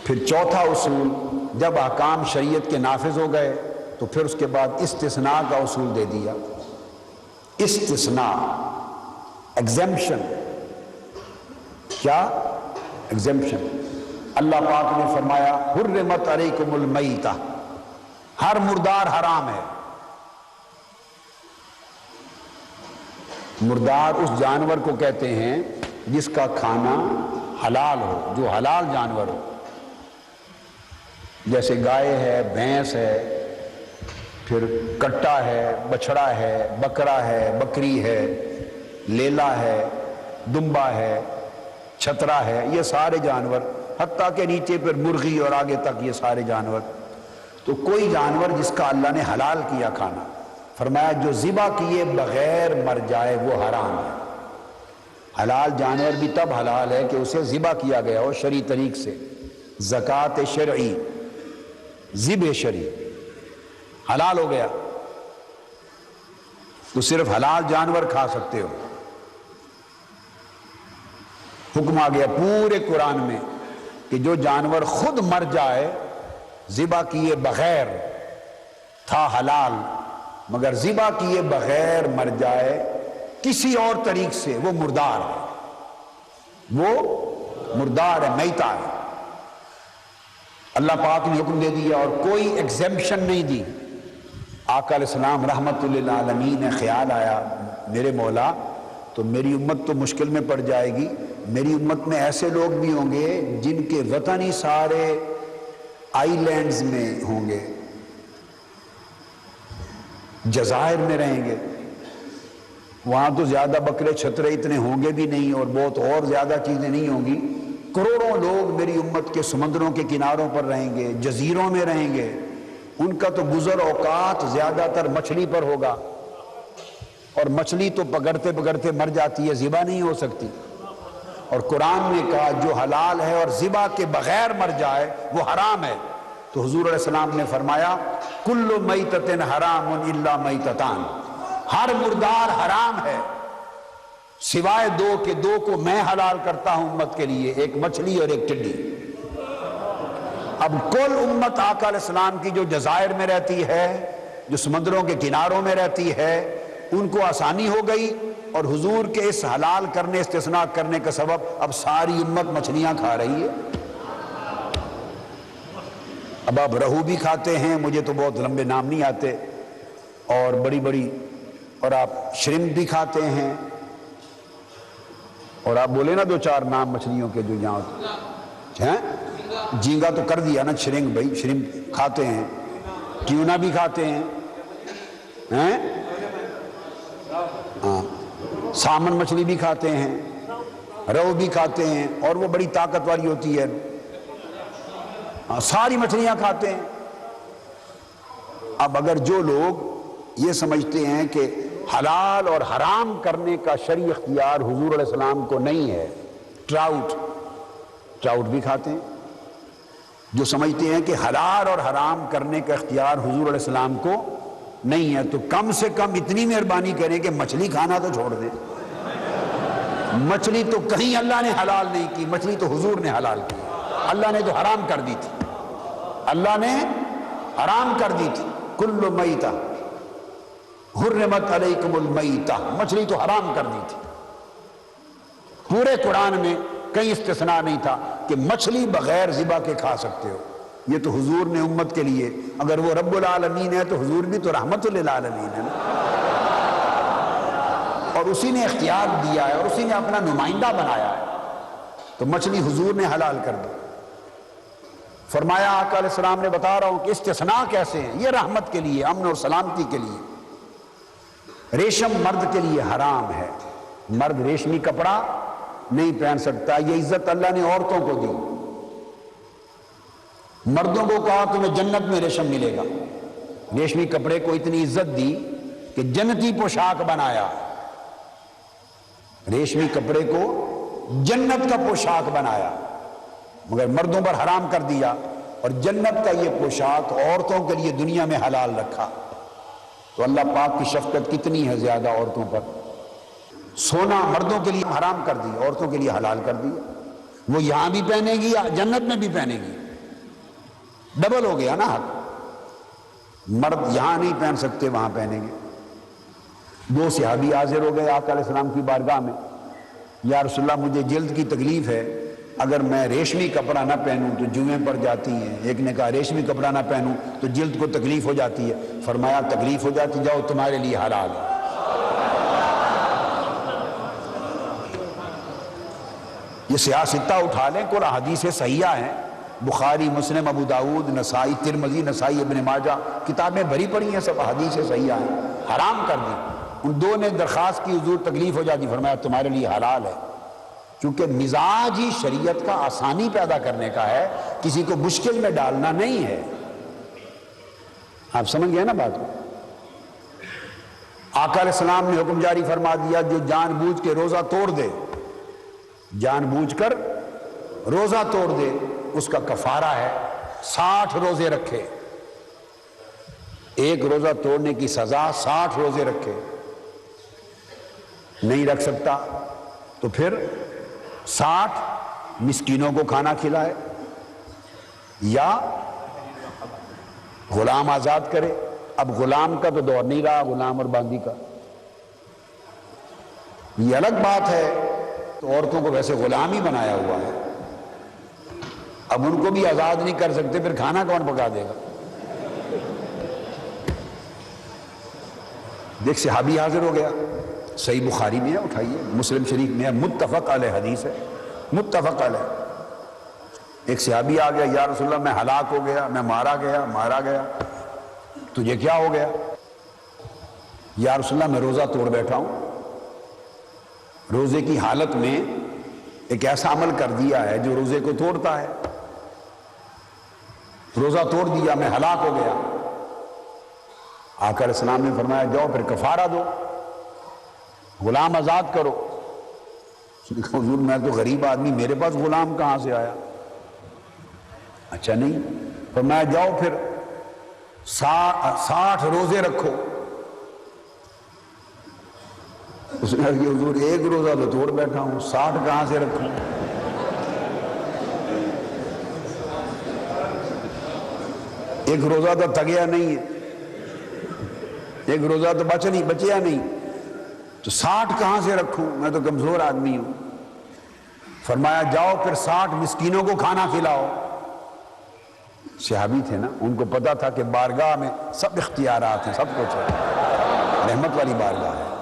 پھر چوتھا اصول، جب احکام شریعت کے نافذ ہو گئے تو پھر اس کے بعد استثناء کا اصول دے دیا۔ استثناء، ایگزمپشن۔ کیا؟ ایگزمپشن۔ اللہ پاک نے فرمایا حرمت علیکم المیتہ، ہر مردار حرام ہے۔ مردار اس جانور کو کہتے ہیں جس کا کھانا حلال ہو، جو حلال جانور ہو، جیسے گائے ہے، بھینس ہے، پھر کٹا ہے، بچھڑا ہے، بکرا ہے، بکری ہے، لیلا ہے، دمبا ہے، چھترا ہے، یہ سارے جانور، حتیٰ کہ نیچے پھر مرغی اور آگے تک یہ سارے جانور۔ تو کوئی جانور جس کا اللہ نے حلال کیا کھانا، فرمایا جو ذبح کیے بغیر مر جائے وہ حرام ہے۔ حلال جانور بھی تب حلال ہے کہ اسے ذبح کیا گیا ہو شرعی طریق سے، زکوٰۃ شرعی، ذبح شرعی، حلال ہو گیا تو صرف حلال جانور کھا سکتے ہو۔ حکم آ گیا پورے قرآن میں کہ جو جانور خود مر جائے، ذبح کیے بغیر، تھا حلال مگر ذبح کیے بغیر مر جائے کسی اور طریق سے، وہ مردار ہے، وہ مردار ہے، میتہ ہے۔ اللہ پاک نے حکم دے دیا اور کوئی ایگزمپشن نہیں دی۔ آقا علیہ السلام رحمت للعالمین نے خیال آیا میرے مولا تو میری امت تو مشکل میں پڑ جائے گی، میری امت میں ایسے لوگ بھی ہوں گے جن کے وطن ہی سارے آئی لینڈز میں ہوں گے، جزائر میں رہیں گے، وہاں تو زیادہ بکرے چھترے اتنے ہوں گے بھی نہیں اور بہت اور زیادہ چیزیں نہیں ہوں گی۔ کروڑوں لوگ میری امت کے سمندروں کے کناروں پر رہیں گے، جزیروں میں رہیں گے، ان کا تو گزر اوقات زیادہ تر مچھلی پر ہوگا، اور مچھلی تو پکڑتے پکڑتے مر جاتی ہے، ذبح نہیں ہو سکتی۔ اور قرآن نے کہا جو حلال ہے اور ذبح کے بغیر مر جائے وہ حرام ہے۔ تو حضور علیہ السلام نے فرمایا کل میتۃ حرام الا میتتان، ہر مردار حرام ہے سوائے دو کہ دو کو میں حلال کرتا ہوں امت کے لیے، ایک مچھلی اور ایک ٹڈی۔ اب کل امت آقا علیہ السلام کی جو جزائر میں رہتی ہے، جو سمندروں کے کناروں میں رہتی ہے، ان کو آسانی ہو گئی، اور حضور کے اس حلال کرنے، استثناء کرنے کا سبب اب ساری امت مچھلیاں کھا رہی ہے۔ اب آپ رہو بھی کھاتے ہیں، مجھے تو بہت لمبے نام نہیں آتے، اور بڑی بڑی، اور آپ شرمپ بھی کھاتے ہیں، اور آپ بولے نا دو چار نام مچھلیوں کے جو یہاں ہیں، جھینگا تو کر دیا نا، شرنگ بھائی، شرمپ کھاتے ہیں، ٹیونا بھی کھاتے ہیں، ہاں، سامن مچھلی بھی کھاتے ہیں، رو بھی کھاتے ہیں، اور وہ بڑی طاقت والی ہوتی ہے، ساری مچھلیاں کھاتے ہیں۔ اب اگر جو لوگ یہ سمجھتے ہیں کہ حلال اور حرام کرنے کا شرعی اختیار حضور علیہ السلام کو نہیں ہے، ٹراؤٹ بھی کھاتے ہیں، جو سمجھتے ہیں کہ حلال اور حرام کرنے کا اختیار حضور علیہ السلام کو نہیں ہے، تو کم سے کم اتنی مہربانی کریں کہ مچھلی کھانا تو چھوڑ دیں۔ مچھلی تو کہیں اللہ نے حلال نہیں کی، مچھلی تو حضور نے حلال کی، اللہ نے تو حرام کر دی تھی، اللہ نے حرام کر دی تھی۔ کل میتہ حرمت علیکم المیتہ، مچھلی تو حرام کر دی تھی۔ پورے قرآن میں کہیں استثناء نہیں تھا کہ مچھلی بغیر ذبح کے کھا سکتے ہو، یہ تو حضور نے امت کے لیے، اگر وہ رب العالمین ہے تو حضور بھی تو رحمت للعالمین ہے نا، اور اسی نے اختیار دیا ہے اور اسی نے اپنا نمائندہ بنایا ہے، تو مچھلی حضور نے حلال کر دی۔ فرمایا آقا علیہ السلام نے، بتا رہا ہوں کہ استثناء کیسے ہیں، یہ رحمت کے لیے، امن اور سلامتی کے لیے۔ ریشم مرد کے لیے حرام ہے، مرد ریشمی کپڑا نہیں پہن سکتا، یہ عزت اللہ نے عورتوں کو دی۔ مردوں کو کہا تمہیں جنت میں ریشم ملے گا، ریشمی کپڑے کو اتنی عزت دی کہ جنتی پوشاک بنایا، ریشمی کپڑے کو جنت کا پوشاک بنایا، مگر مردوں پر حرام کر دیا، اور جنت کا یہ پوشاک عورتوں کے لیے دنیا میں حلال رکھا۔ تو اللہ پاک کی شفقت کتنی ہے زیادہ عورتوں پر۔ سونا مردوں کے لیے حرام کر دیا، عورتوں کے لیے حلال کر دیا، وہ یہاں بھی پہنے گی، جنت میں بھی پہنے گی۔ ڈبل ہو گیا نا حق، مرد یہاں نہیں پہن سکتے وہاں پہنیں گے۔ 2 صحابی حاضر ہو گئے آقا علیہ السلام کی بارگاہ میں، یا رسول اللہ مجھے جلد کی تکلیف ہے، اگر میں ریشمی کپڑا نہ پہنوں تو جوئیں پڑ جاتی ہیں۔ ایک نے کہا ریشمی کپڑا نہ پہنوں تو جلد کو تکلیف ہو جاتی ہے۔ فرمایا تکلیف ہو جاتی، جاؤ تمہارے لیے حلال ہے۔ یہ سیاستہ اٹھا لیں، کوئی حدیث صحیحہ ہیں، بخاری، مسلم، ابو داؤد، نسائی، ترمذی، نسائی، ابن ماجہ، کتابیں بھری پڑی ہیں، سب حدیث صحیحہ ہیں، حرام کر دی۔ ان 2 نے درخواست کی حضور تکلیف ہو جاتی، فرمایا تمہارے لیے حلال ہے، کیونکہ مزاج ہی شریعت کا آسانی پیدا کرنے کا ہے، کسی کو مشکل میں ڈالنا نہیں ہے۔ آپ سمجھ گئے نا بات کو؟ آقا علیہ السلام نے حکم جاری فرما دیا، جو جان بوجھ کے روزہ توڑ دے، جان بوجھ کر روزہ توڑ دے، اس کا کفارہ ہے 60 روزے رکھے۔ ایک روزہ توڑنے کی سزا 60 روزے رکھے۔ نہیں رکھ سکتا تو پھر 60 مسکینوں کو کھانا کھلائے، یا غلام آزاد کرے۔ اب غلام کا تو دور نہیں رہا، غلام اور باندی کا، یہ الگ بات ہے۔ تو عورتوں کو ویسے غلام ہی بنایا ہوا ہے، اب ان کو بھی آزاد نہیں کر سکتے، پھر کھانا کون پکا دے گا؟ دیکھ صحابی حاضر ہو گیا، صحیح بخاری میں ہے، اٹھائیے، مسلم شریف میں ہے، متفق علیہ حدیث ہے، متفق علیہ۔ ایک صحابی آ گیا، یا رسول اللہ میں ہلاک ہو گیا، میں مارا گیا۔ تجھے کیا ہو گیا؟ یا رسول اللہ میں روزہ توڑ بیٹھا ہوں۔ روزے کی حالت میں ایک ایسا عمل کر دیا ہے جو روزے کو توڑتا ہے، روزہ توڑ دیا، میں ہلاک ہو گیا۔ آقا علیہ السلام نے فرمایا جاؤ پھر کفارہ دو، غلام آزاد کرو۔ حضور میں تو غریب آدمی، میرے پاس غلام کہاں سے آیا؟ اچھا نہیں، فرمایا جاؤ پھر 60 روزے رکھو۔ اس نے کہا کہ حضور ایک روزہ تو توڑ بیٹھا ہوں، 60 کہاں سے رکھوں؟ ایک روزہ تو تگیا نہیں ہے، ایک روزہ تو بچیا نہیں، تو 60 کہاں سے رکھوں؟ میں تو کمزور آدمی ہوں۔ فرمایا جاؤ پھر 60 مسکینوں کو کھانا کھلاؤ۔ صحابی تھے نا، ان کو پتا تھا کہ بارگاہ میں سب اختیارات ہیں، سب کچھ ہے، رحمت والی بارگاہ ہے۔